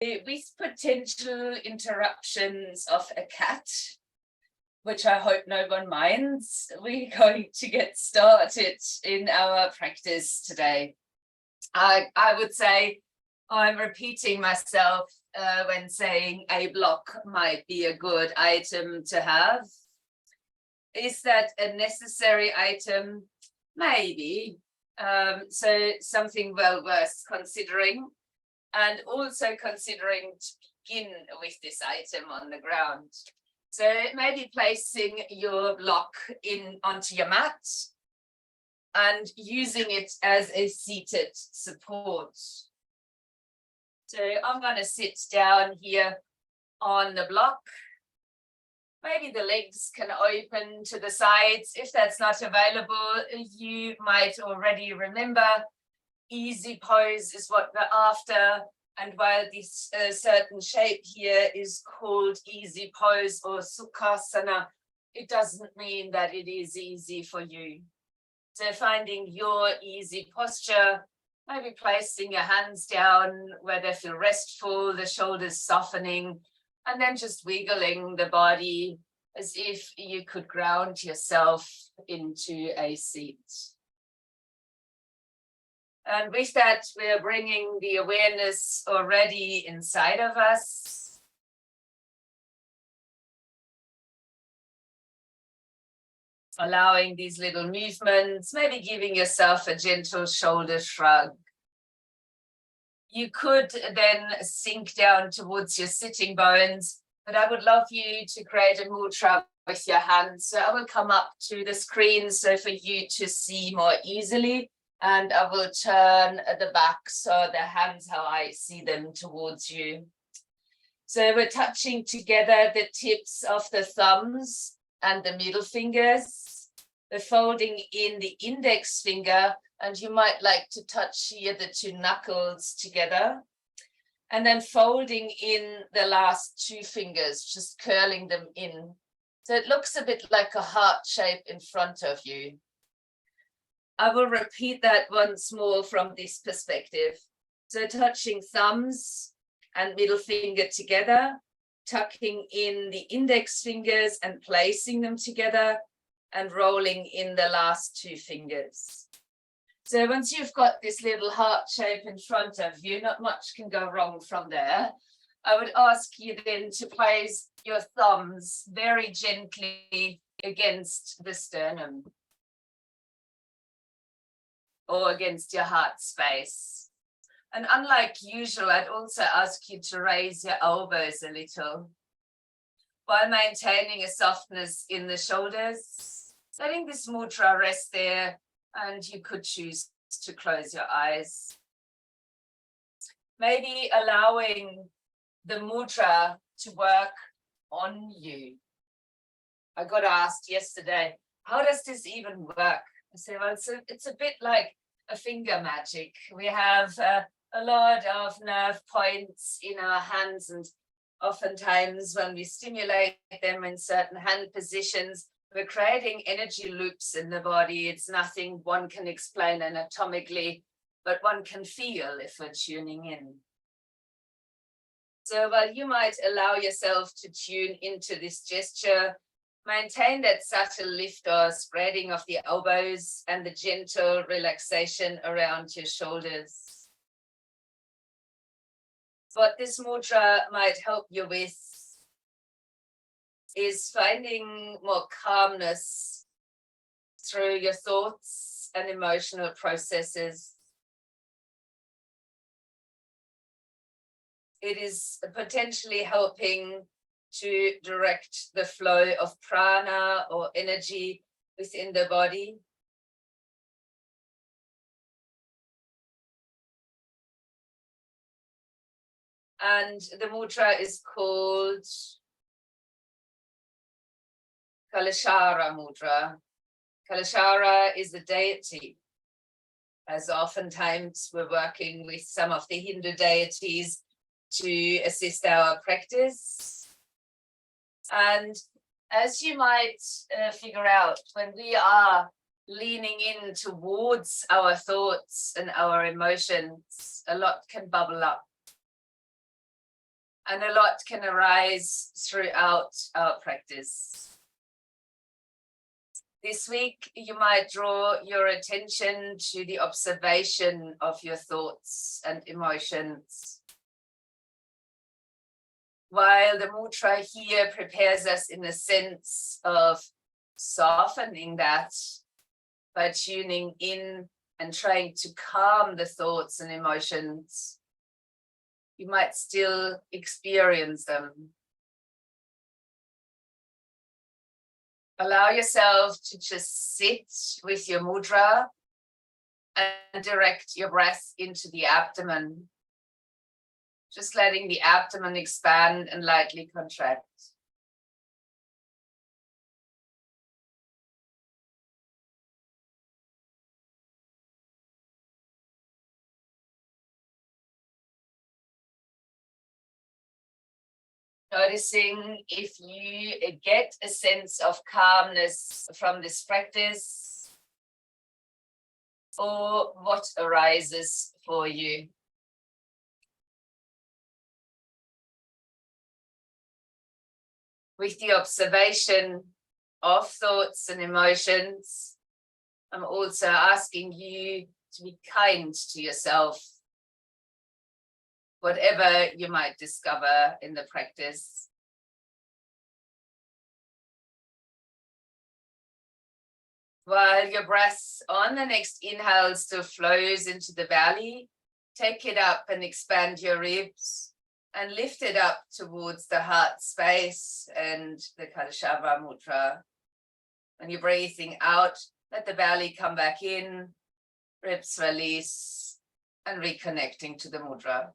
with potential interruptions of a cat, which I hope no one minds, we're going to get started in our practice today. I would say I'm repeating myself when saying a block might be a good item to have. Is that a necessary item? Maybe. So something well worth considering, and also considering to begin with this item on the ground. So maybe placing your block onto your mat and using it as a seated support. So I'm going to sit down here on the block. Maybe the legs can open to the sides. If that's not available, you might already remember easy pose is what we're after. And while this certain shape here is called easy pose or sukhasana, it doesn't mean that it is easy for you. So finding your easy posture, maybe placing your hands down where they feel restful, the shoulders softening, and then just wiggling the body as if you could ground yourself into a seat. And with that, we're bringing the awareness already inside of us. Allowing these little movements, maybe giving yourself a gentle shoulder shrug. You could then sink down towards your sitting bones, but I would love you to create a mudra with your hands. So I will come up to the screen so for you to see more easily. And I will turn the back so the hands, how I see them, towards you. So we're touching together the tips of the thumbs and the middle fingers. We're folding in the index finger, and you might like to touch here the two knuckles together. And then folding in the last two fingers, just curling them in. So it looks a bit like a heart shape in front of you. I will repeat that once more from this perspective. So touching thumbs and middle finger together, tucking in the index fingers and placing them together, and rolling in the last two fingers. So once you've got this little heart shape in front of you, not much can go wrong from there. I would ask you then to place your thumbs very gently against the sternum, or against your heart space. And unlike usual, I'd also ask you to raise your elbows a little while maintaining a softness in the shoulders, letting this mudra rest there, and you could choose to close your eyes. Maybe allowing the mudra to work on you. I got asked yesterday, how does this even work? I say, well, it's a bit like a finger magic. We have a lot of nerve points in our hands, and oftentimes when we stimulate them in certain hand positions, we're creating energy loops in the body. It's nothing one can explain anatomically, but one can feel if we're tuning in. So while you might allow yourself to tune into this gesture, maintain that subtle lift or spreading of the elbows and the gentle relaxation around your shoulders. What this mudra might help you with is finding more calmness through your thoughts and emotional processes. It is potentially helping to direct the flow of prana or energy within the body. And the mudra is called Kalashara mudra. Kalashara is the deity, as oftentimes we're working with some of the Hindu deities to assist our practice. And as you might figure out, when we are leaning in towards our thoughts and our emotions, a lot can bubble up. And a lot can arise throughout our practice. This week, you might draw your attention to the observation of your thoughts and emotions. While the mudra here prepares us in the sense of softening that by tuning in and trying to calm the thoughts and emotions, you might still experience them. Allow yourself to just sit with your mudra and direct your breath into the abdomen. Just letting the abdomen expand and lightly contract. Noticing if you get a sense of calmness from this practice, or what arises for you. With the observation of thoughts and emotions, I'm also asking you to be kind to yourself, whatever you might discover in the practice. While your breath on the next inhale still flows into the belly, take it up and expand your ribs and lift it up towards the heart space and the Kalashava mudra. When you're breathing out, let the belly come back in, ribs release, and reconnecting to the mudra.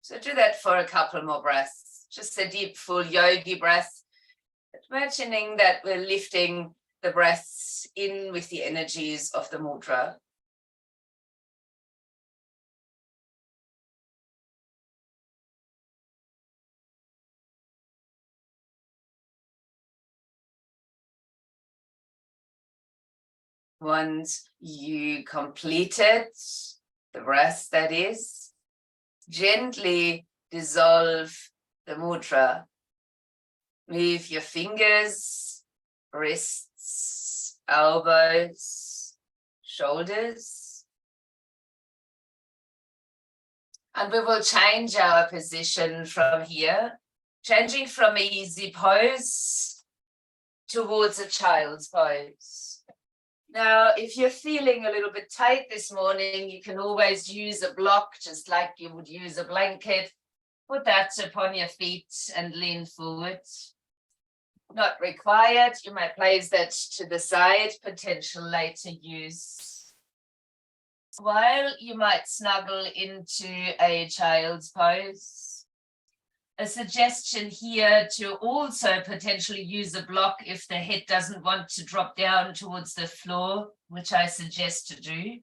So do that for a couple more breaths. Just a deep, full yogi breath, imagining that we're lifting the breaths in with the energies of the mudra. Once you completed the breath, that is, gently dissolve the mudra. Move your fingers, wrists, elbows, shoulders. And we will change our position from here, changing from an easy pose towards a child's pose. Now, if you're feeling a little bit tight this morning, you can always use a block, just like you would use a blanket. Put that upon your feet and lean forward. Not required. You might place that to the side, potential later use. While you might snuggle into a child's pose, a suggestion here to also potentially use a block if the head doesn't want to drop down towards the floor, which I suggest to do.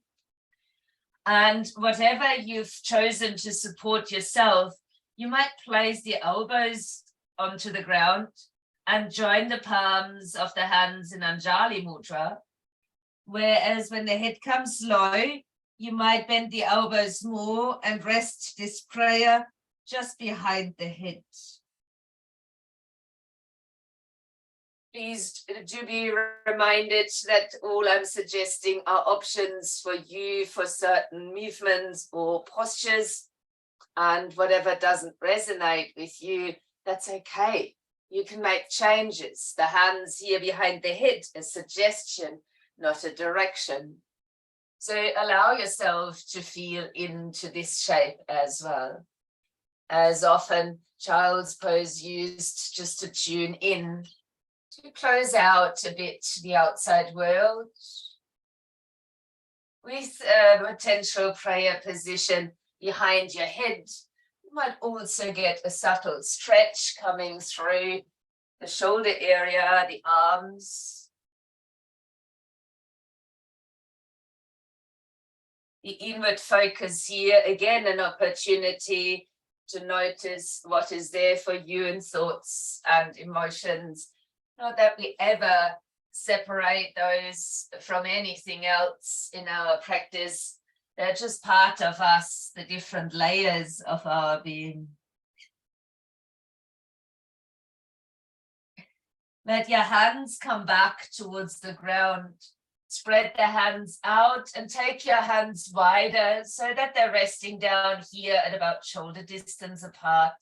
And whatever you've chosen to support yourself, you might place the elbows onto the ground and join the palms of the hands in Anjali Mudra. Whereas when the head comes low, you might bend the elbows more and rest this prayer just behind the head. Please do be reminded that all I'm suggesting are options for you for certain movements or postures, and whatever doesn't resonate with you, that's okay. You can make changes. The hands here behind the head, a suggestion, not a direction. So allow yourself to feel into this shape as well. As often, child's pose used just to tune in, to close out a bit the outside world. With a potential prayer position behind your head, you might also get a subtle stretch coming through the shoulder area, the arms. The inward focus here, again, an opportunity to notice what is there for you in thoughts and emotions. Not that we ever separate those from anything else in our practice. They're just part of us, the different layers of our being. Let your hands come back towards the ground. Spread the hands out and take your hands wider so that they're resting down here at about shoulder distance apart.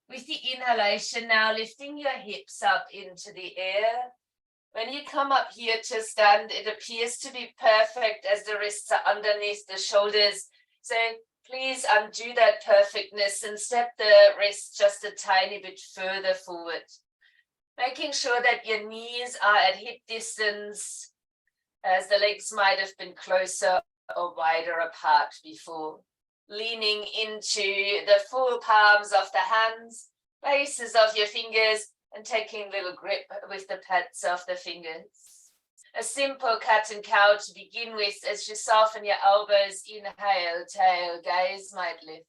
With the inhalation now, lifting your hips up into the air. When you come up here to stand, it appears to be perfect as the wrists are underneath the shoulders. So please undo that perfectness and step the wrists just a tiny bit further forward. Making sure that your knees are at hip distance, as the legs might have been closer or wider apart before. Leaning into the full palms of the hands, bases of your fingers, and taking a little grip with the pads of the fingers. A simple cat and cow to begin with as you soften your elbows. Inhale, tail, gaze might lift.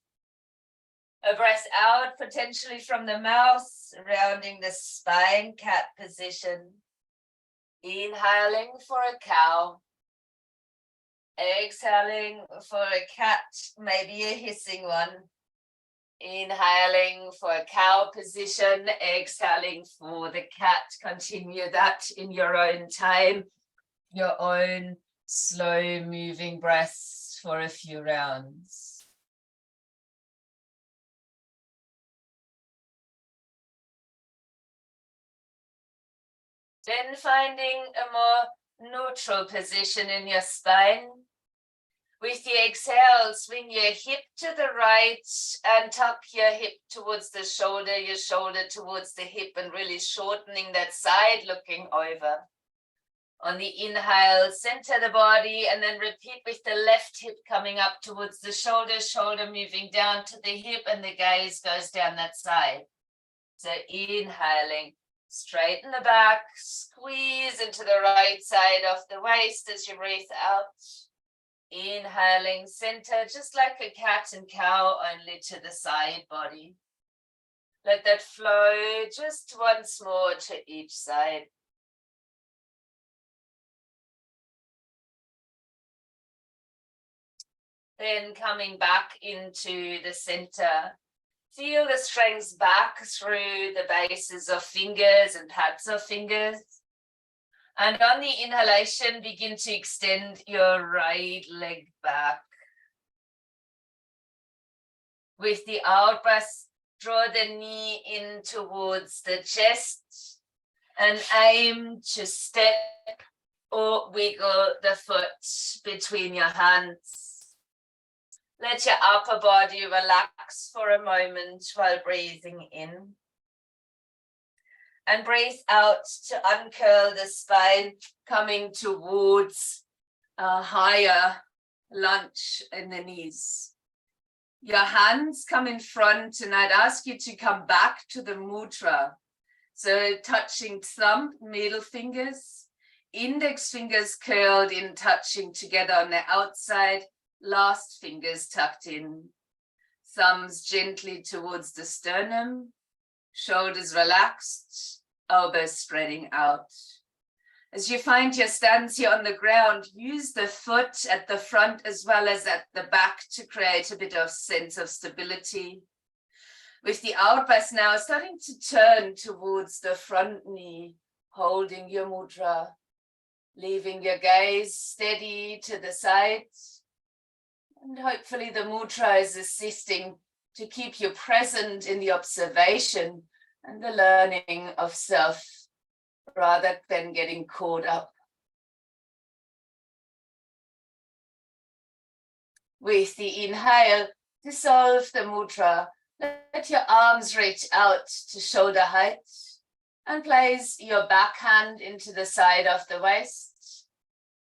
A breath out, potentially from the mouth, rounding the spine, cat position. Inhaling for a cow. Exhaling for a cat, maybe a hissing one. Inhaling for a cow position, exhaling for the cat. Continue that in your own time, your own slow moving breaths for a few rounds. Then finding a more neutral position in your spine. With the exhale, swing your hip to the right and tuck your hip towards the shoulder, your shoulder towards the hip, and really shortening that side, looking over. On the inhale, center the body and then repeat with the left hip coming up towards the shoulder, shoulder moving down to the hip, and the gaze goes down that side. So inhaling. Straighten the back, squeeze into the right side of the waist as you breathe out. Inhaling, center, just like a cat and cow, only to the side body. Let that flow just once more to each side. Then coming back into the center. Feel the strength back through the bases of fingers and pads of fingers. And on the inhalation, begin to extend your right leg back. With the out breath, draw the knee in towards the chest and aim to step or wiggle the foot between your hands. Let your upper body relax for a moment while breathing in. And breathe out to uncurl the spine, coming towards a higher lunge in the knees. Your hands come in front, and I'd ask you to come back to the mudra. So touching thumb, middle fingers, index fingers curled in, touching together on the outside, last fingers tucked in, thumbs gently towards the sternum, shoulders relaxed, elbows spreading out. As you find your stance here on the ground, use the foot at the front as well as at the back to create a bit of sense of stability. With the out breath now, starting to turn towards the front knee, holding your mudra, leaving your gaze steady to the sides. And hopefully the mudra is assisting to keep you present in the observation and the learning of self, rather than getting caught up. With the inhale, dissolve the mudra. Let your arms reach out to shoulder height and place your backhand into the side of the waist.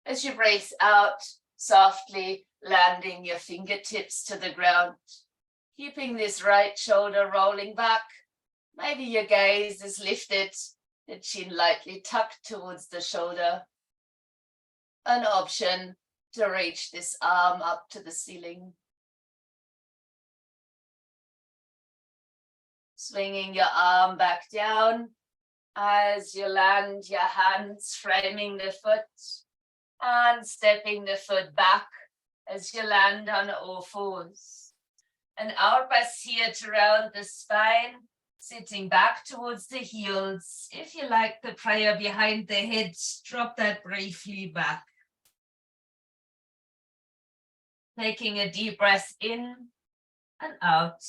As you breathe out, softly landing your fingertips to the ground, keeping this right shoulder rolling back. Maybe your gaze is lifted, the chin lightly tucked towards the shoulder. An option to reach this arm up to the ceiling. Swinging your arm back down as you land your hands, framing the foot and stepping the foot back as you land on all fours. An out breath here to round the spine, Sitting back towards the heels. If you like the prayer behind the head, drop that briefly back. Taking a deep breath in and out.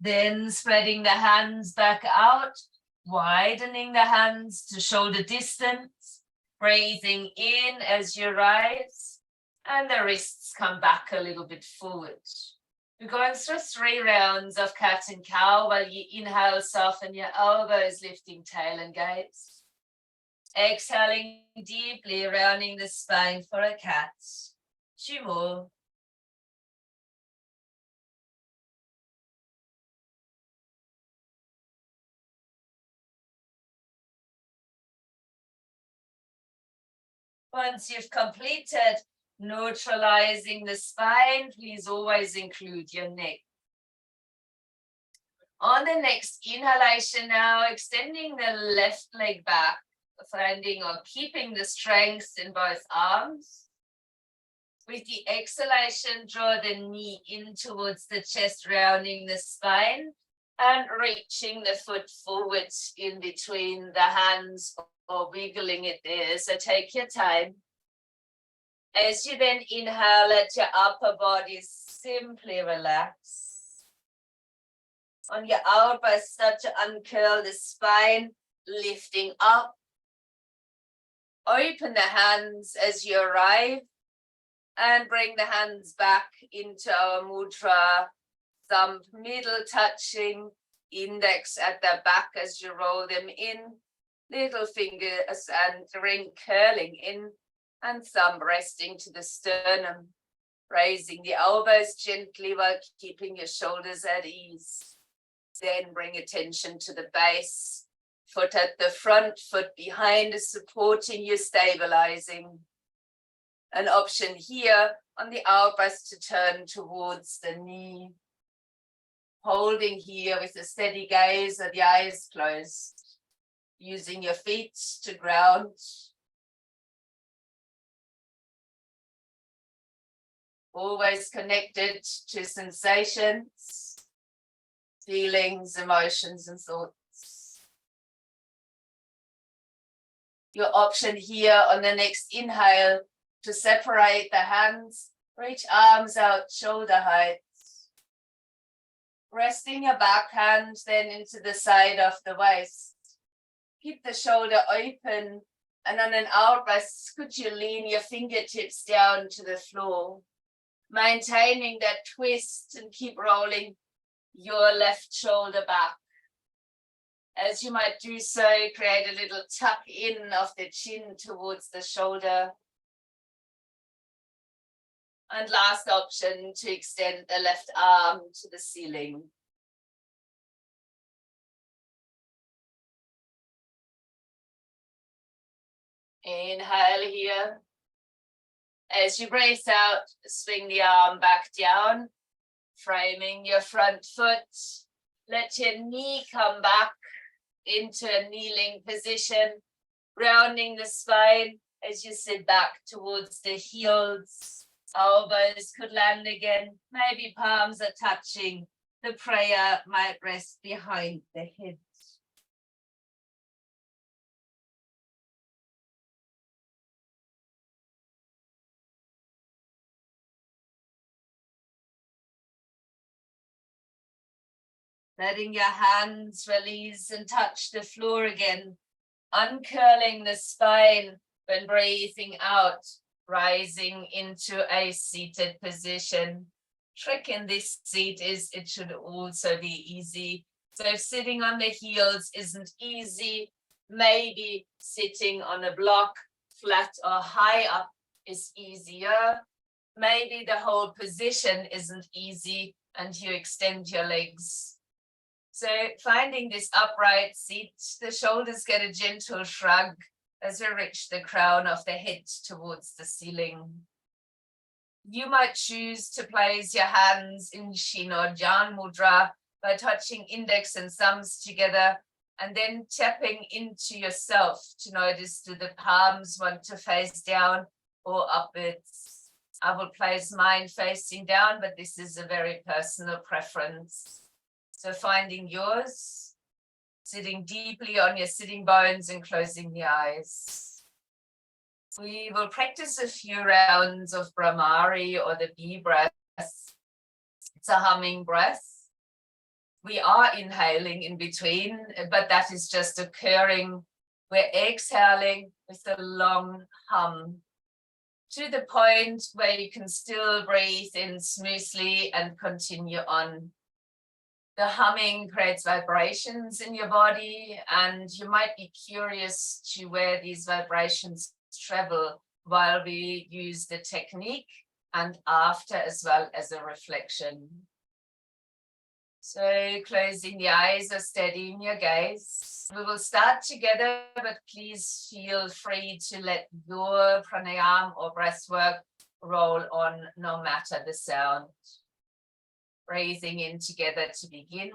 Then spreading the hands back out, widening the hands to shoulder distance, breathing in as you rise, and the wrists come back a little bit forward. We're going through 3 rounds of cat and cow while you inhale, soften your elbows, lifting tail and gaze. Exhaling deeply, rounding the spine for a cat. 2 more. Once you've completed neutralizing the spine, please always include your neck. On the next inhalation now, extending the left leg back, finding or keeping the strength in both arms. With the exhalation, draw the knee in towards the chest, rounding the spine and reaching the foot forward in between the hands or wiggling it there. So take your time. As you then inhale, let your upper body simply relax. On your elbows, start to uncurl the spine, lifting up. Open the hands as you arrive and bring the hands back into our mudra. Thumb middle touching, index at the back as you roll them in. Little fingers and ring curling in, and thumb resting to the sternum. Raising the elbows gently while keeping your shoulders at ease. Then bring attention to the base. Foot at the front, foot behind is supporting you, stabilizing. An option here on the elbows to turn towards the knee. Holding here with a steady gaze or the eyes closed. Using your feet to ground. Always connected to sensations, feelings, emotions, and thoughts. Your option here on the next inhale to separate the hands, reach arms out shoulder height. Resting your back hand then into the side of the waist. Keep the shoulder open, and on an out breath, could you lean your fingertips down to the floor, maintaining that twist and keep rolling your left shoulder back. As you might do so, create a little tuck in of the chin towards the shoulder. And last option, to extend the left arm to the ceiling. Inhale here. As you breathe out, swing the arm back down, framing your front foot. Let your knee come back into a kneeling position, rounding the spine as you sit back towards the heels. Elbows could land again. Maybe palms are touching. The prayer might rest behind the head. Letting your hands release and touch the floor again, uncurling the spine when breathing out, rising into a seated position. Trick in this seat is it should also be easy. So if sitting on the heels isn't easy, maybe sitting on a block, flat or high up is easier. Maybe the whole position isn't easy and you extend your legs. So finding this upright seat, the shoulders get a gentle shrug as we reach the crown of the head towards the ceiling. You might choose to place your hands in Shin or Jan Mudra by touching index and thumbs together and then tapping into yourself to notice do the palms want to face down or upwards. I will place mine facing down, but this is a very personal preference. So finding yours, sitting deeply on your sitting bones and closing the eyes. We will practice a few rounds of Brahmari or the bee breath. It's a humming breath. We are inhaling in between, but that is just occurring. We're exhaling with a long hum to the point where you can still breathe in smoothly and continue on. The humming creates vibrations in your body, and you might be curious to where these vibrations travel while we use the technique and after, as well as a reflection. So closing the eyes or steadying your gaze. We will start together, but please feel free to let your pranayama or breath work roll on no matter the sound. Breathing in together to begin.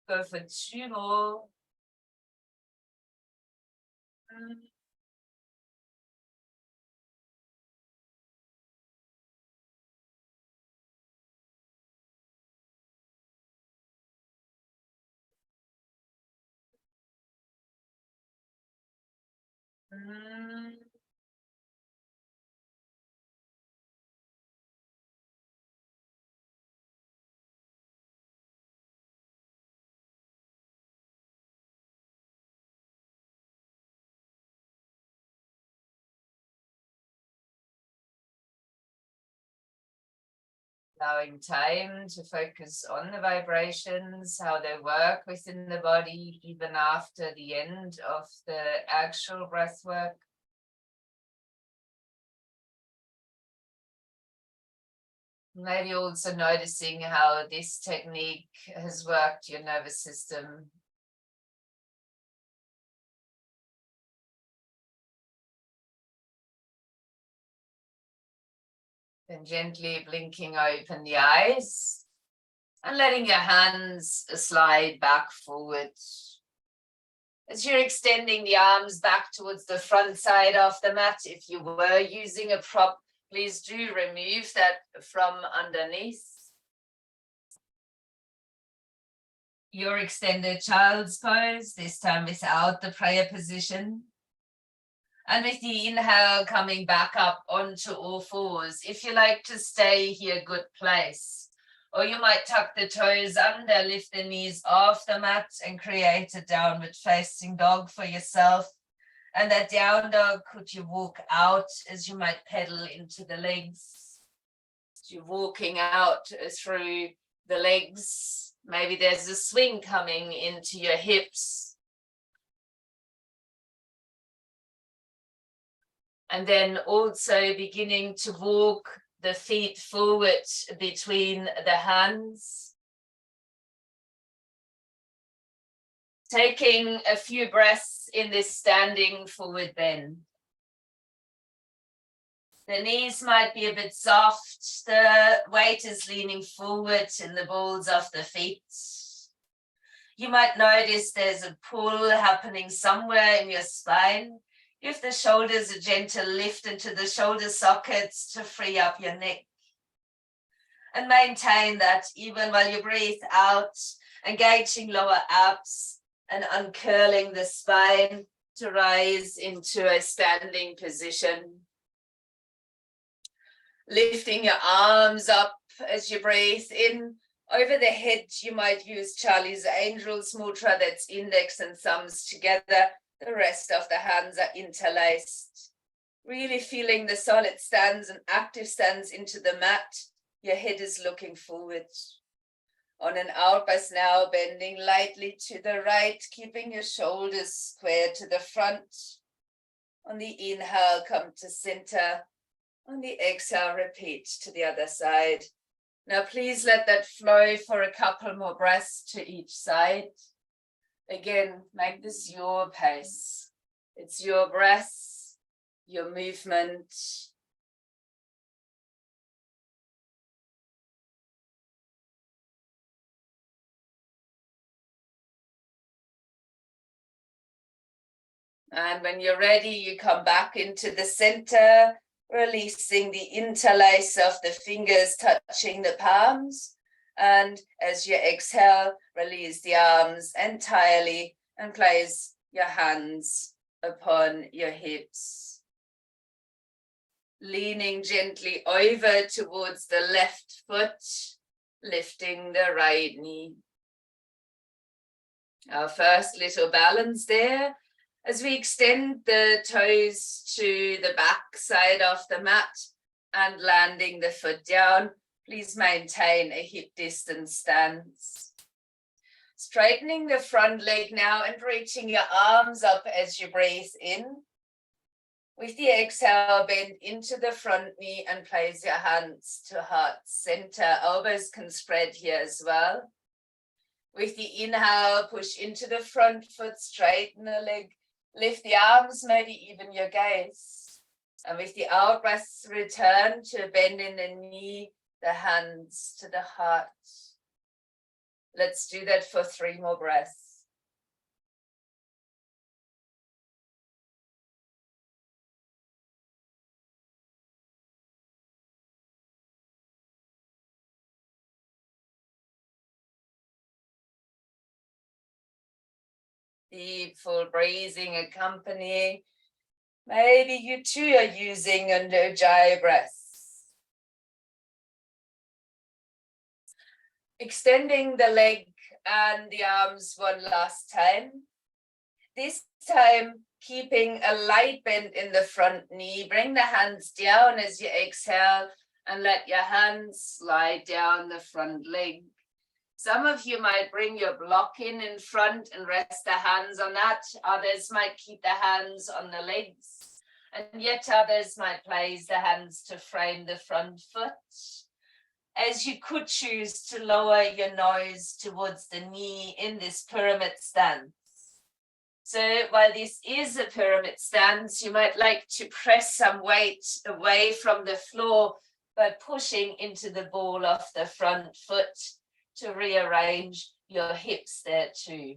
Go for two more. Allowing time to focus on the vibrations, how they work within the body, even after the end of the actual breath work. Maybe also noticing how this technique has worked your nervous system. Then gently blinking open the eyes and letting your hands slide back forward. As you're extending the arms back towards the front side of the mat, if you were using a prop, please do remove that from underneath. Your extended child's pose, this time without the prayer position. And with the inhale, coming back up onto all fours. If you like to stay here, good place. Or you might tuck the toes under, lift the knees off the mat and create a downward facing dog for yourself. And that down dog, could you walk out as you might pedal into the legs? As you're walking out through the legs, maybe there's a swing coming into your hips. And then also beginning to walk the feet forward between the hands. Taking a few breaths in this standing forward bend. The knees might be a bit soft. The weight is leaning forward in the balls of the feet. You might notice there's a pull happening somewhere in your spine. Give the shoulders a gentle lift into the shoulder sockets to free up your neck. And maintain that even while you breathe out, engaging lower abs and uncurling the spine to rise into a standing position. Lifting your arms up as you breathe in. Over the head, you might use Charlie's Angels Mudra, that's index and thumbs together. The rest of the hands are interlaced. Really feeling the solid stance and active stance into the mat. Your head is looking forward. On an out breath now, bending lightly to the right, keeping your shoulders square to the front. On the inhale, come to center. On the exhale, repeat to the other side. Now, please let that flow for a couple more breaths to each side. Again, make this your pace. It's your breath, your movement. And when you're ready, you come back into the center, releasing the interlace of the fingers touching the palms. And as you exhale, release the arms entirely and place your hands upon your hips. Leaning gently over towards the left foot, lifting the right knee. Our first little balance there. As we extend the toes to the back side of the mat and landing the foot down, please maintain a hip distance stance. Straightening the front leg now and reaching your arms up as you breathe in. With the exhale, bend into the front knee and place your hands to heart center. Elbows can spread here as well. With the inhale, push into the front foot, straighten the leg. Lift the arms, maybe even your gaze. And with the out breath, return to bending the knee, the hands to the heart. Let's do that for 3 more breaths. Deep, full breathing accompany. Maybe you too are using an Ujjayi breath. Extending the leg and the arms one last time. This time, keeping a light bend in the front knee. Bring the hands down as you exhale and let your hands slide down the front leg. Some of you might bring your block in front and rest the hands on that. Others might keep the hands on the legs. And yet others might place the hands to frame the front foot. As you could choose to lower your nose towards the knee in this pyramid stance. So while this is a pyramid stance, you might like to press some weight away from the floor by pushing into the ball of the front foot to rearrange your hips there too.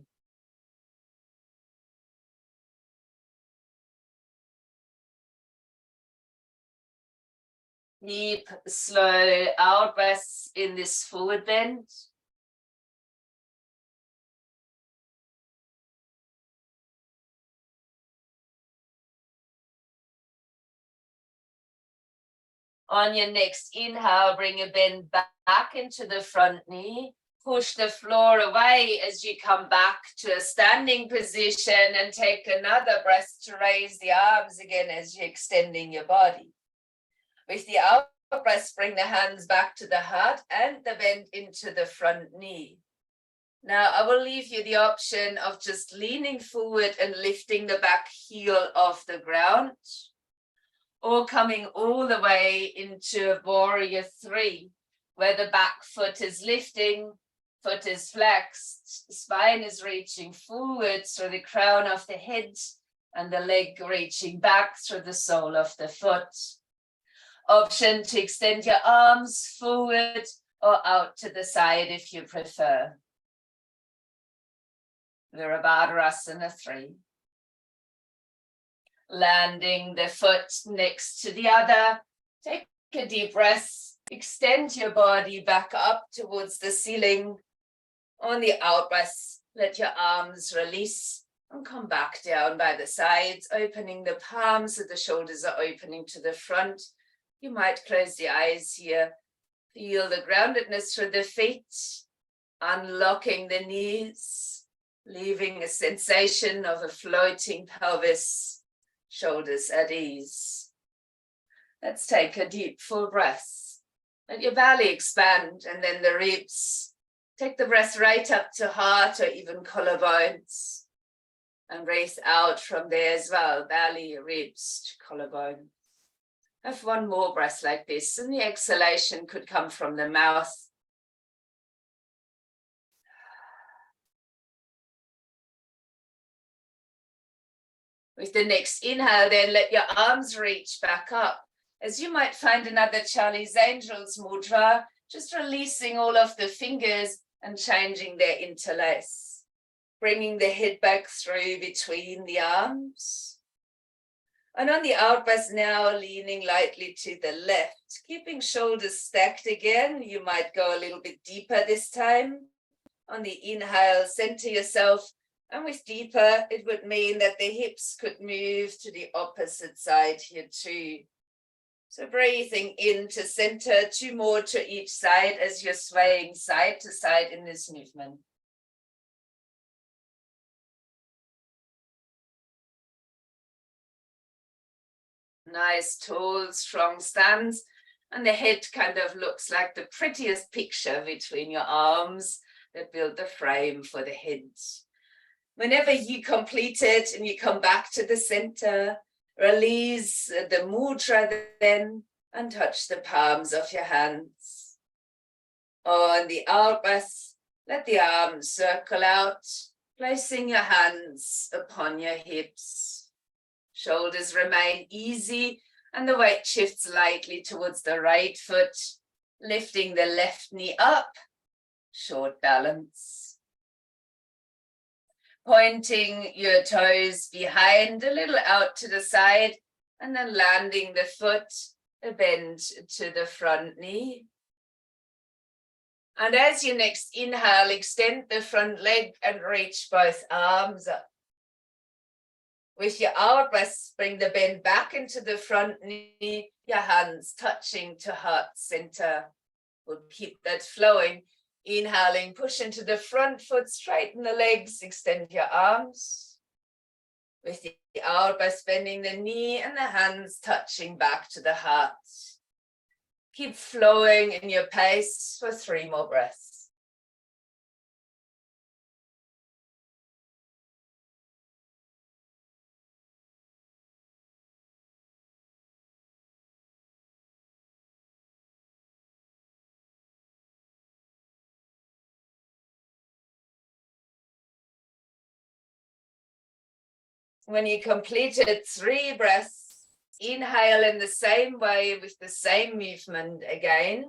Deep, slow out breaths in this forward bend. On your next inhale, bring a bend back into the front knee. Push the floor away as you come back to a standing position and take another breath to raise the arms again as you're extending your body. With the out breath, bring the hands back to the heart and the bend into the front knee. Now I will leave you the option of just leaning forward and lifting the back heel off the ground, or coming all the way into Warrior 3, where the back foot is lifting, foot is flexed, spine is reaching forward through the crown of the head, and the leg reaching back through the sole of the foot. Option to extend your arms forward or out to the side if you prefer. Virabhadrasana 3. Landing the foot next to the other. Take a deep breath. Extend your body back up towards the ceiling. On the out breath, let your arms release and come back down by the sides, opening the palms so the shoulders are opening to the front. You might close the eyes here. Feel the groundedness through the feet, unlocking the knees, leaving a sensation of a floating pelvis, shoulders at ease. Let's take a deep full breath. Let your belly expand and then the ribs. Take the breath right up to heart or even collarbones. And breathe out from there as well, belly, ribs to collarbone. Have one more breath like this, and the exhalation could come from the mouth. With the next inhale, then let your arms reach back up. As you might find another Charlie's Angels mudra, just releasing all of the fingers and changing their interlace. Bringing the head back through between the arms. And on the out breath now, leaning lightly to the left, keeping shoulders stacked again. You might go a little bit deeper this time. On the inhale, center yourself. And with deeper, it would mean that the hips could move to the opposite side here too. So breathing in to center, 2 more to each side as you're swaying side to side in this movement. Nice, tall, strong stance. And the head kind of looks like the prettiest picture between your arms that build the frame for the head. Whenever you complete it and you come back to the center, release the mudra then and touch the palms of your hands. On the out breath, let the arms circle out, placing your hands upon your hips. Shoulders remain easy and the weight shifts lightly towards the right foot, lifting the left knee up, short balance. Pointing your toes behind, a little out to the side, and then landing the foot, a bend to the front knee. And as you next inhale, extend the front leg and reach both arms up. With your out breath, bring the bend back into the front knee, your hands touching to heart center. We'll keep that flowing. Inhaling, push into the front foot, straighten the legs, extend your arms. With the out breath, bending the knee and the hands touching back to the heart. Keep flowing in your pace for 3 more breaths. When you completed 3 breaths, inhale in the same way with the same movement again.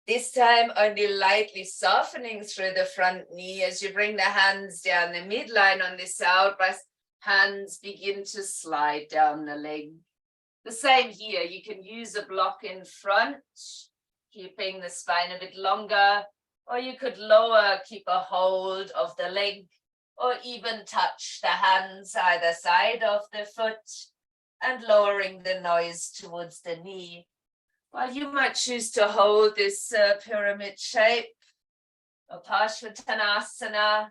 This time only lightly softening through the front knee as you bring the hands down the midline on this out breath. Hands begin to slide down the leg. The same here, you can use a block in front, keeping the spine a bit longer, or you could lower, keep a hold of the leg, or even touch the hands either side of the foot and lowering the nose towards the knee. While you might choose to hold this pyramid shape or Parshvattanasana,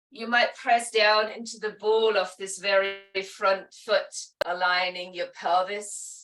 you might press down into the ball of this very front foot, aligning your pelvis.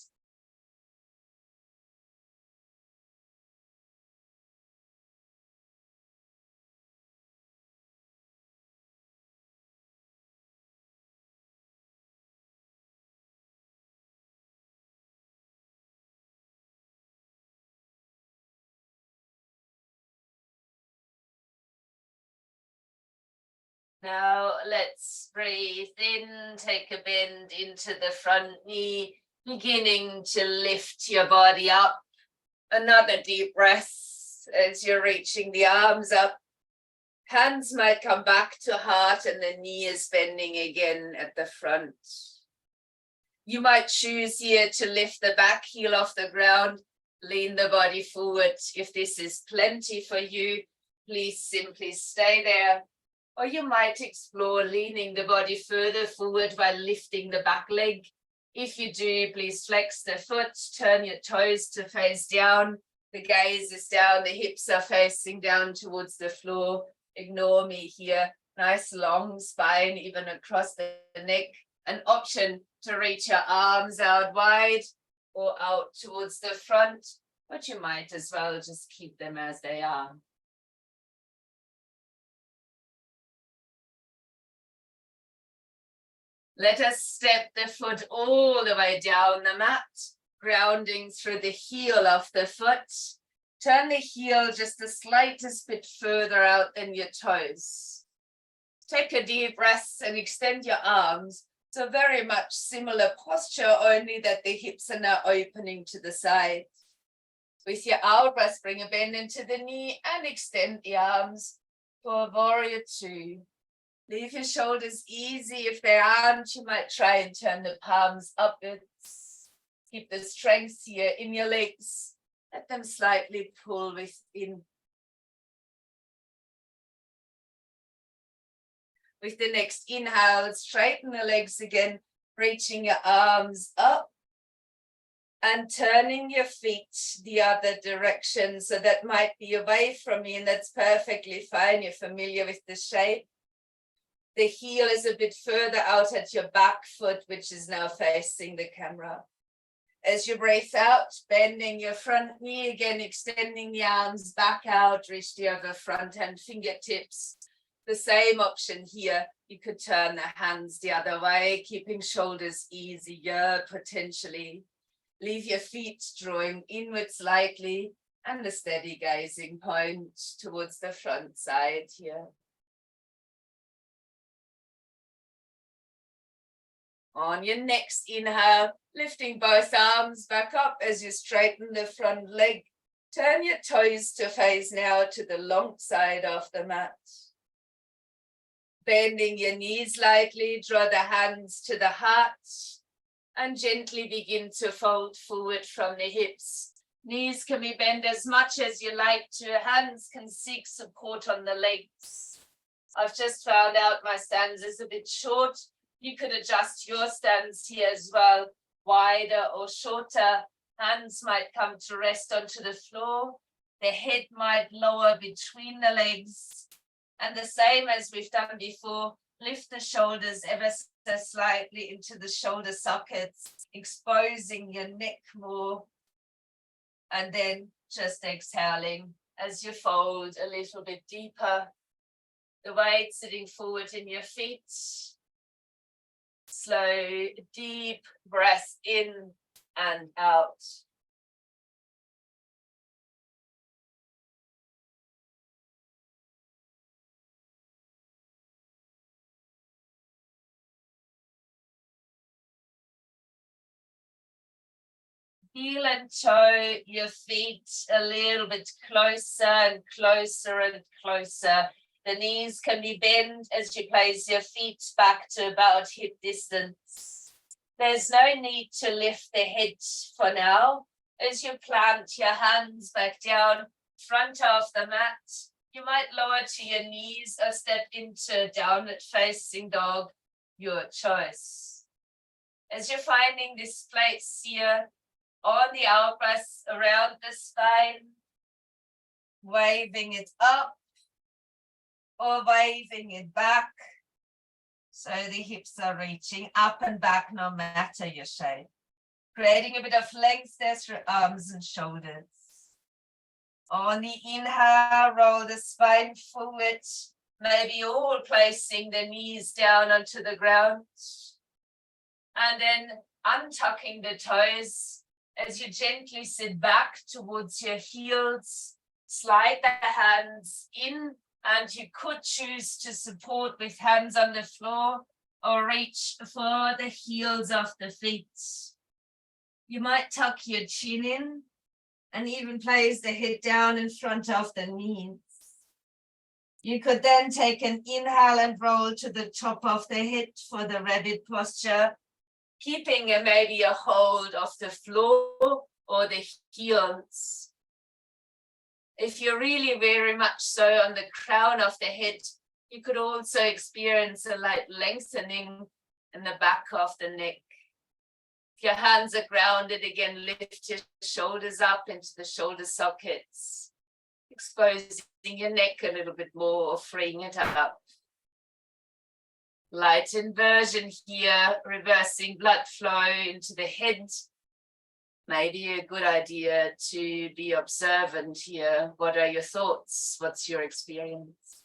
Now let's breathe in, take a bend into the front knee, Beginning to lift your body up. Another deep breath as you're reaching the arms up. Hands might come back to heart and the knee is bending again at the front. You might choose here to lift the back heel off the ground, lean the body forward. If this is plenty for you, please simply stay there. Or you might explore leaning the body further forward by lifting the back leg. If you do, please flex the foot, turn your toes to face down. The gaze is down, the hips are facing down towards the floor. Ignore me here. Nice long spine, even across the neck. An option to reach your arms out wide or out towards the front, but you might as well just keep them as they are. Let us step the foot all the way down the mat, grounding through the heel of the foot. Turn the heel just the slightest bit further out than your toes. Take a deep breath and extend your arms. So very much similar posture, only that the hips are now opening to the side. With your out breath, bring a bend into the knee and extend the arms for warrior two. Leave your shoulders easy. If they aren't, you might try and turn the palms upwards. Keep the strength here in your legs. Let them slightly pull within. With the next inhale, straighten the legs again, reaching your arms up and turning your feet the other direction. So that might be away from me, and that's perfectly fine. You're familiar with the shape. The heel is a bit further out at your back foot, which is now facing the camera. As you breathe out, bending your front knee again, extending the arms back out, reach the other front hand fingertips. The same option here. You could turn the hands the other way, keeping shoulders easier potentially. Leave your feet drawing inward slightly and a steady gazing point towards the front side here. On your next inhale, lifting both arms back up as you straighten the front leg. Turn your toes to face now to the long side of the mat. Bending your knees lightly, draw the hands to the heart and gently begin to fold forward from the hips. Knees can be bent as much as you like to. Hands can seek support on the legs. I've just found out my stance is a bit short. You could adjust your stance here as well, wider or shorter. Hands might come to rest onto the floor. The head might lower between the legs. And the same as we've done before, lift the shoulders ever so slightly into the shoulder sockets, exposing your neck more. And then just exhaling as you fold a little bit deeper. The weight sitting forward in your feet. Slow, deep breath in and out. Heel and toe your feet a little bit closer and closer and closer. The knees can be bent as you place your feet back to about hip distance. There's no need to lift the head for now. As you plant your hands back down, front of the mat, you might lower to your knees or step into downward facing dog, your choice. As you're finding this place here, on the out breath around the spine, waving it up or waving it back. So the hips are reaching up and back no matter your shape. Creating a bit of length there through arms and shoulders. On the inhale, roll the spine forward, maybe all placing the knees down onto the ground. And then untucking the toes as you gently sit back towards your heels, slide the hands in, and you could choose to support with hands on the floor or reach for the heels of the feet. You might tuck your chin in and even place the head down in front of the knees. You could then take an inhale and roll to the top of the head for the rabbit posture, keeping maybe a hold of the floor or the heels. If you're really very much so on the crown of the head, you could also experience a light lengthening in the back of the neck. If your hands are grounded, again, lift your shoulders up into the shoulder sockets, exposing your neck a little bit more or freeing it up. Light inversion here, reversing blood flow into the head. Maybe a good idea to be observant here. What are your thoughts? What's your experience?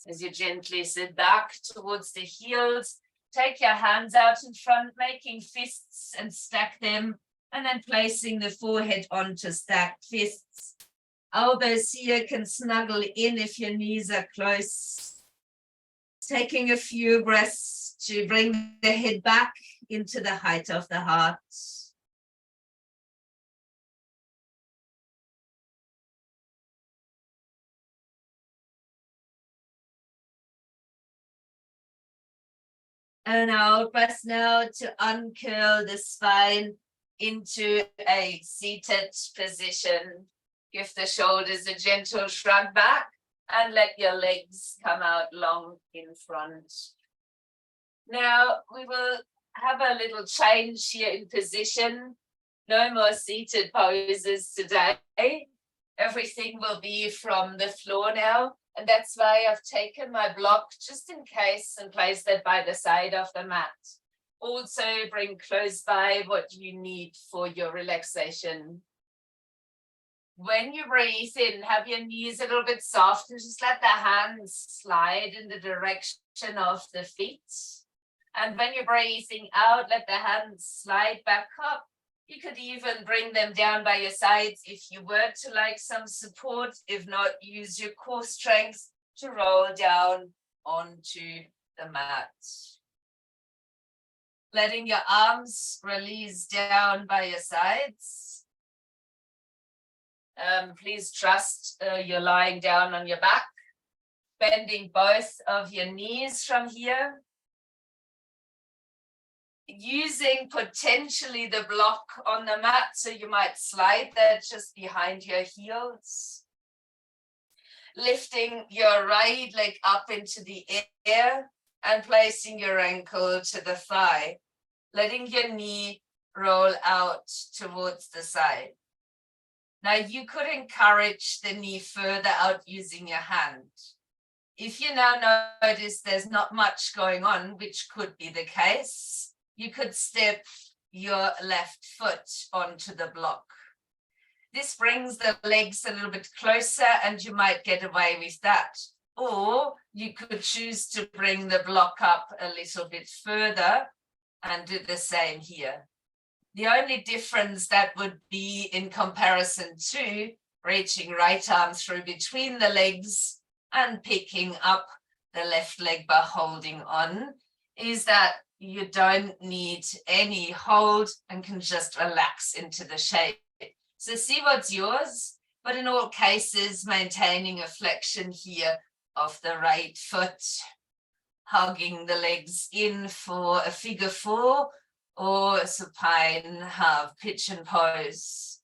As you gently sit back towards the heels, take your hands out in front, making fists and stack them, and then placing the forehead onto stacked fists. Elbows here can snuggle in if your knees are close. Taking a few breaths to bring the head back into the height of the heart. And out breath now to uncurl the spine into a seated position. Give the shoulders a gentle shrug back and let your legs come out long in front. Now we will have a little change here in position. No more seated poses today. Everything will be from the floor now. And that's why I've taken my block just in case and placed it by the side of the mat. Also bring close by what you need for your relaxation. When you breathe in, have your knees a little bit soft and just let the hands slide in the direction of the feet. And when you're breathing out, let the hands slide back up. You could even bring them down by your sides if you were to like some support. If not, use your core strength to roll down onto the mat. Letting your arms release down by your sides. Please trust you're lying down on your back, bending both of your knees from here. Using potentially the block on the mat, so you might slide that just behind your heels. Lifting your right leg up into the air and placing your ankle to the thigh, letting your knee roll out towards the side. Now you could encourage the knee further out using your hand. If you now notice there's not much going on, which could be the case, you could step your left foot onto the block. This brings the legs a little bit closer and you might get away with that. Or you could choose to bring the block up a little bit further and do the same here. The only difference that would be in comparison to reaching right arm through between the legs and picking up the left leg by holding on is that you don't need any hold and can just relax into the shape. So see what's yours, but in all cases, maintaining a flexion here of the right foot, hugging the legs in for a figure four or supine half pigeon pose.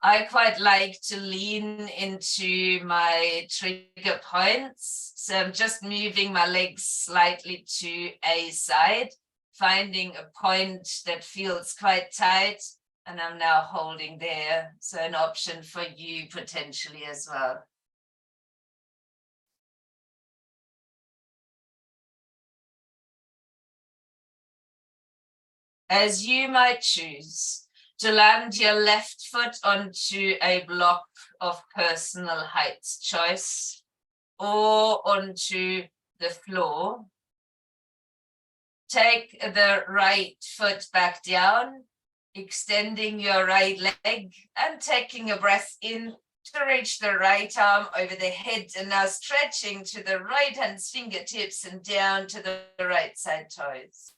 I quite like to lean into my trigger points. So I'm just moving my legs slightly to a side, finding a point that feels quite tight, and I'm now holding there. So an option for you potentially as well. As you might choose to land your left foot onto a block of personal height choice or onto the floor. Take the right foot back down, extending your right leg and taking a breath in to reach the right arm over the head, and now stretching to the right hand's fingertips and down to the right side toes.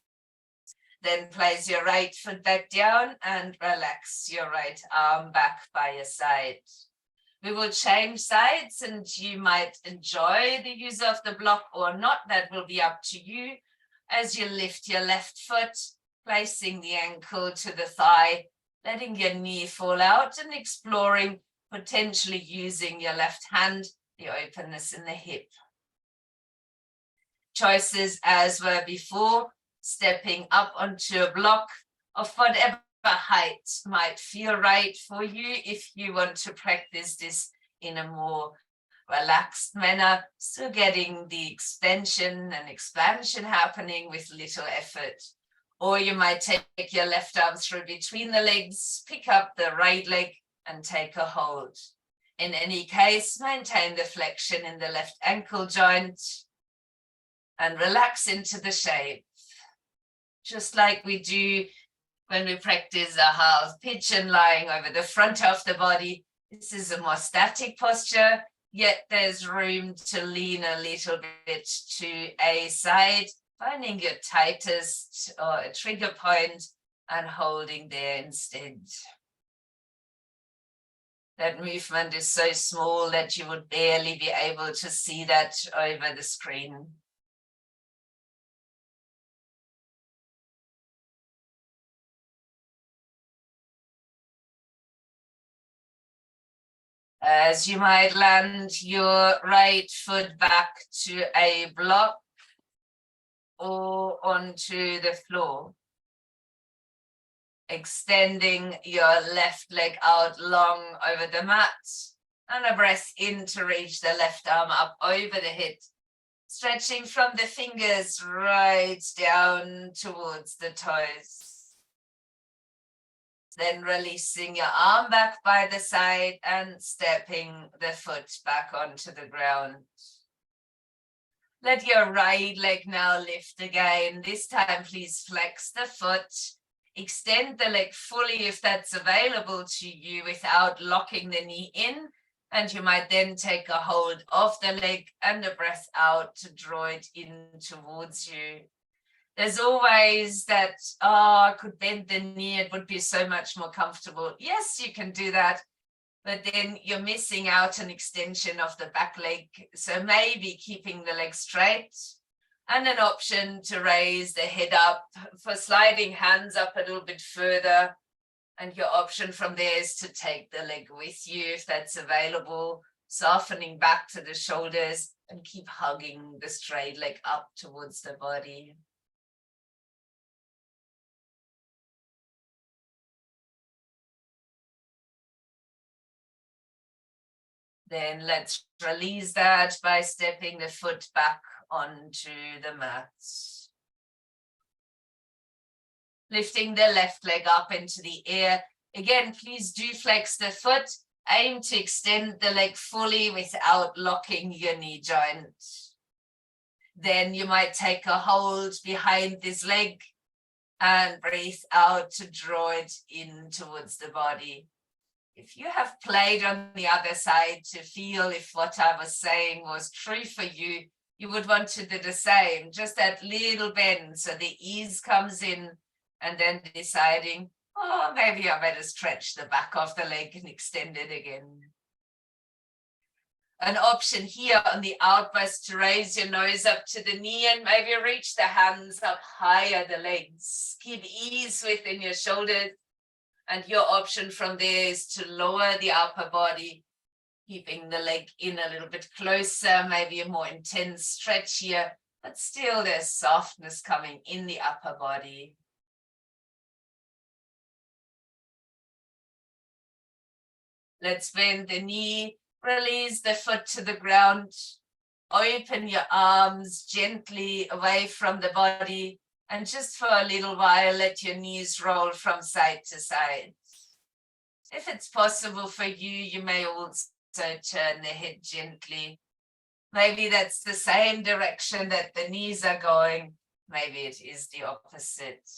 Then place your right foot back down and relax your right arm back by your side. We will change sides and you might enjoy the use of the block or not. That will be up to you. As you lift your left foot, placing the ankle to the thigh, letting your knee fall out and exploring potentially using your left hand, the openness in the hip. Choices as were before, stepping up onto a block of whatever height might feel right for you if you want to practice this in a more relaxed manner, so getting the extension and expansion happening with little effort. Or you might take your left arm through between the legs, pick up the right leg and take a hold. In any case, maintain the flexion in the left ankle joint and relax into the shape. Just like we do when we practice a half pigeon lying over the front of the body. This is a more static posture, yet there's room to lean a little bit to a side, finding your tightest or a trigger point and holding there instead. That movement is so small that you would barely be able to see that over the screen. As you might land your right foot back to a block or onto the floor, extending your left leg out long over the mat, and a breath in to reach the left arm up over the head, stretching from the fingers right down towards the toes. Then releasing your arm back by the side and stepping the foot back onto the ground. Let your right leg now lift again. This time, please flex the foot. Extend the leg fully if that's available to you without locking the knee in. And you might then take a hold of the leg and a breath out to draw it in towards you. There's always that, I could bend the knee, it would be so much more comfortable. Yes, you can do that, but then you're missing out an extension of the back leg. So maybe keeping the leg straight, and an option to raise the head up for sliding hands up a little bit further. And your option from there is to take the leg with you if that's available, softening back to the shoulders and keep hugging the straight leg up towards the body. Then let's release that by stepping the foot back onto the mat. Lifting the left leg up into the air. Again, please do flex the foot. Aim to extend the leg fully without locking your knee joint. Then you might take a hold behind this leg and breathe out to draw it in towards the body. If you have played on the other side to feel if what I was saying was true for you, you would want to do the same, just that little bend so the ease comes in, and then deciding, oh, maybe I better stretch the back of the leg and extend it again. An option here on the out was to raise your nose up to the knee and maybe reach the hands up higher the legs. Keep ease within your shoulders. And your option from there is to lower the upper body, keeping the leg in a little bit closer, maybe a more intense stretch here, but still there's softness coming in the upper body. Let's bend the knee, release the foot to the ground, open your arms gently away from the body. And just for a little while, let your knees roll from side to side. If it's possible for you, you may also turn the head gently. Maybe that's the same direction that the knees are going. Maybe it is the opposite.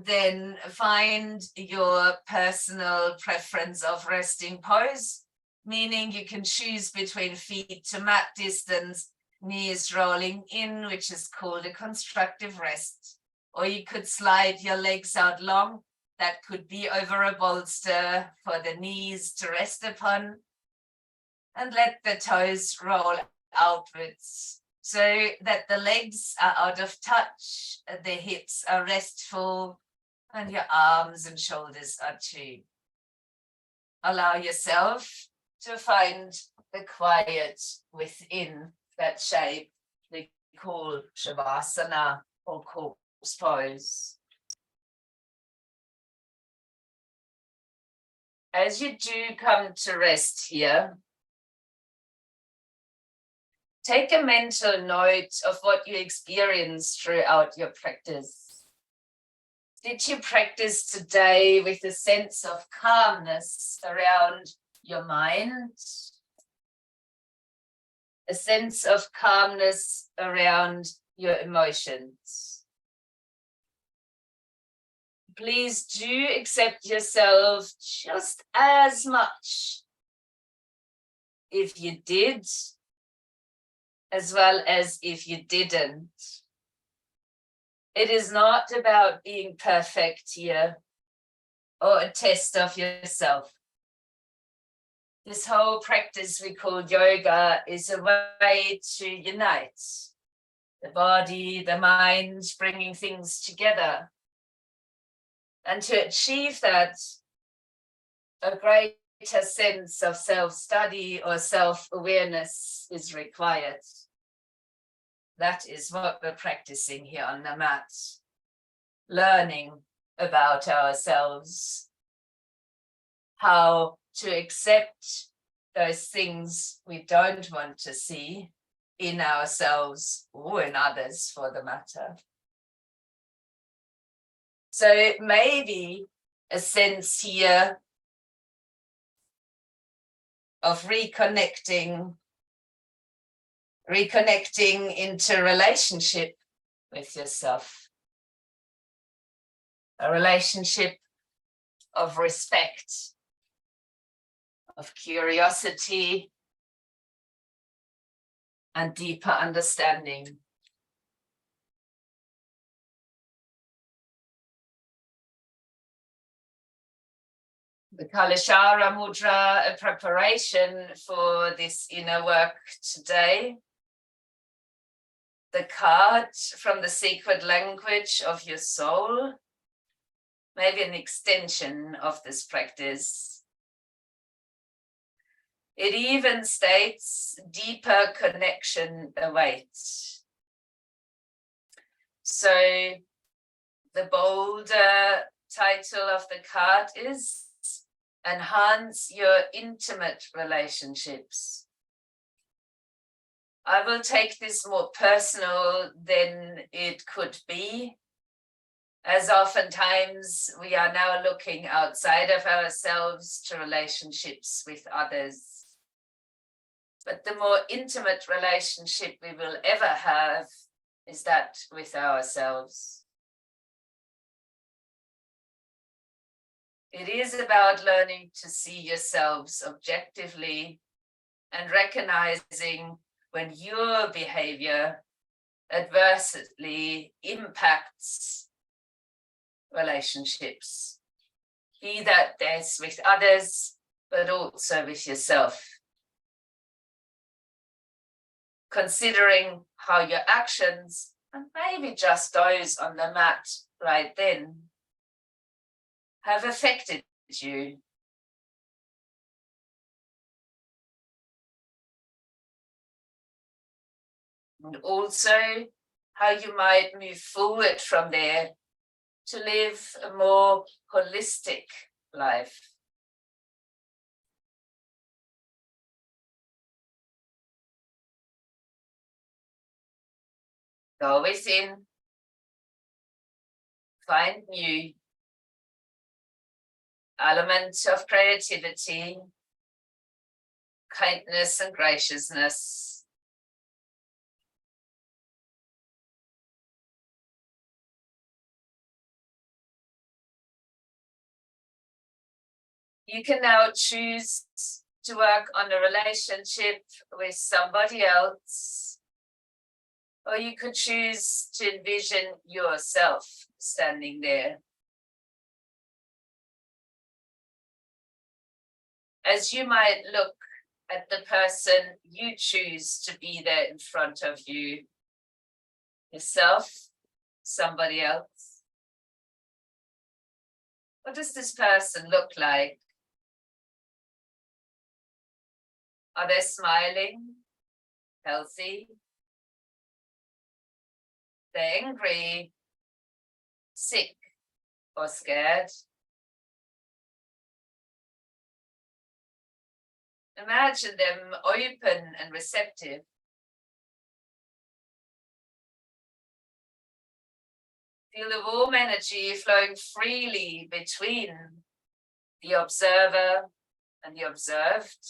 then find your personal preference of resting pose, meaning you can choose between feet to mat distance, knees rolling in, which is called a constructive rest. Or you could slide your legs out long. That could be over a bolster for the knees to rest upon. And let the toes roll outwards so that the legs are out of touch, the hips are restful, and your arms and shoulders are too. Allow yourself to find the quiet within that shape we call Shavasana or corpse pose. As you do come to rest here, take a mental note of what you experienced throughout your practice. Did you practice today with a sense of calmness around your mind? A sense of calmness around your emotions? Please do accept yourself just as much if you did, as well as if you didn't. It is not about being perfect here or a test of yourself. This whole practice we call yoga is a way to unite the body, the mind, bringing things together. And to achieve that, a greater sense of self-study or self-awareness is required. That is what we're practicing here on the mat, learning about ourselves, how to accept those things we don't want to see in ourselves or in others for the matter. So maybe a sense here of reconnecting into relationship with yourself, a relationship of respect, of curiosity, and deeper understanding. The Kalashara Mudra, a preparation for this inner work today. The card from the sacred language of your soul, maybe an extension of this practice. It even states deeper connection awaits. So the bolder title of the card is enhance your intimate relationships. I will take this more personal than it could be, as oftentimes we are now looking outside of ourselves to relationships with others. But the more intimate relationship we will ever have is that with ourselves. It is about learning to see yourselves objectively and recognizing when your behavior adversely impacts relationships, be that this with others, but also with yourself. Considering how your actions, and maybe just those on the mat right then, have affected you. And also how you might move forward from there to live a more holistic life. Go within, find new elements of creativity, kindness and graciousness. You can now choose to work on a relationship with somebody else, or you could choose to envision yourself standing there. As you might look at the person you choose to be there in front of you, yourself, somebody else. What does this person look like? Are they smiling, healthy? They're angry, sick, or scared? Imagine them open and receptive. Feel the warm energy flowing freely between the observer and the observed.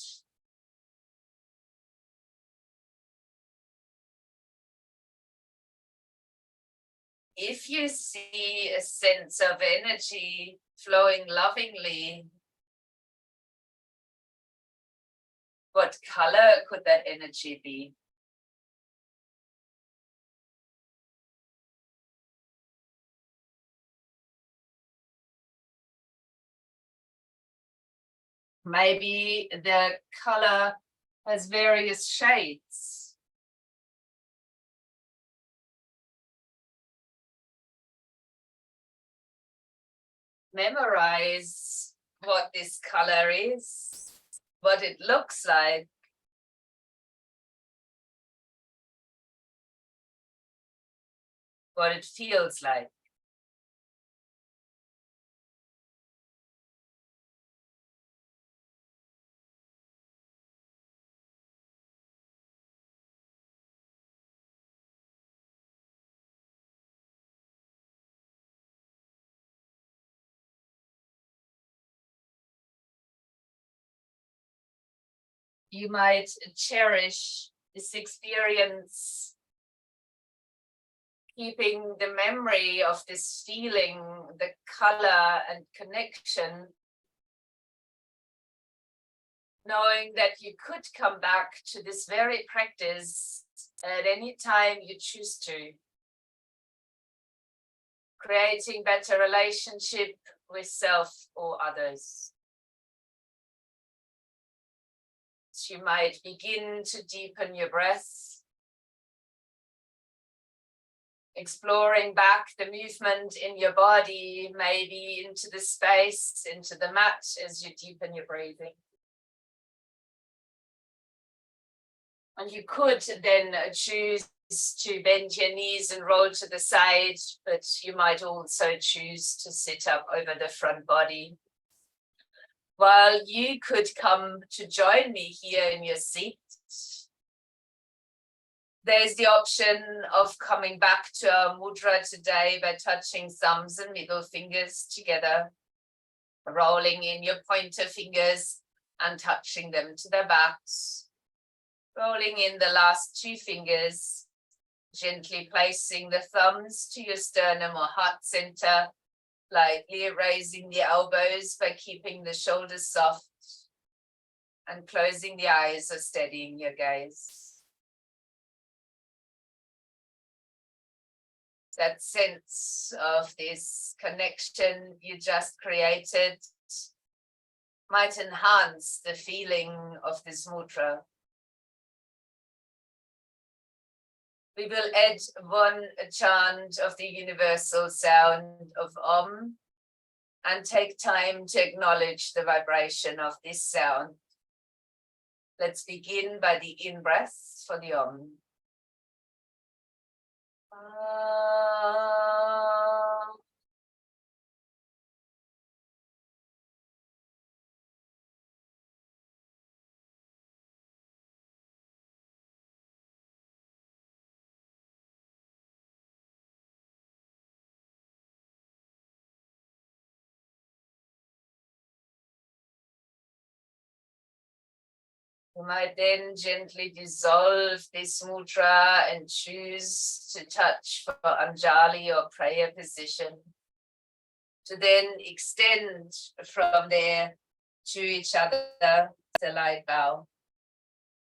If you see a sense of energy flowing lovingly, what color could that energy be? Maybe the color has various shades. Memorize what this color is, what it looks like. What it feels like. You might cherish this experience, keeping the memory of this feeling, the color and connection, knowing that you could come back to this very practice at any time you choose to, creating better relationship with self or others. You might begin to deepen your breath, exploring back the movement in your body, maybe into the space, into the mat as you deepen your breathing. And you could then choose to bend your knees and roll to the side, but you might also choose to sit up over the front body. While you could come to join me here in your seat, there's the option of coming back to our mudra today by touching thumbs and middle fingers together, rolling in your pointer fingers and touching them to their backs, rolling in the last two fingers, gently placing the thumbs to your sternum or heart center, lightly raising the elbows by keeping the shoulders soft, and closing the eyes or steadying your gaze. That sense of this connection you just created might enhance the feeling of this mudra. We will add one chant of the universal sound of Om and take time to acknowledge the vibration of this sound. Let's begin by the in-breath for the Om. You might then gently dissolve this mudra and choose to touch for Anjali or prayer position. To then extend from there to each other, the light bow.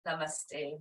Namaste.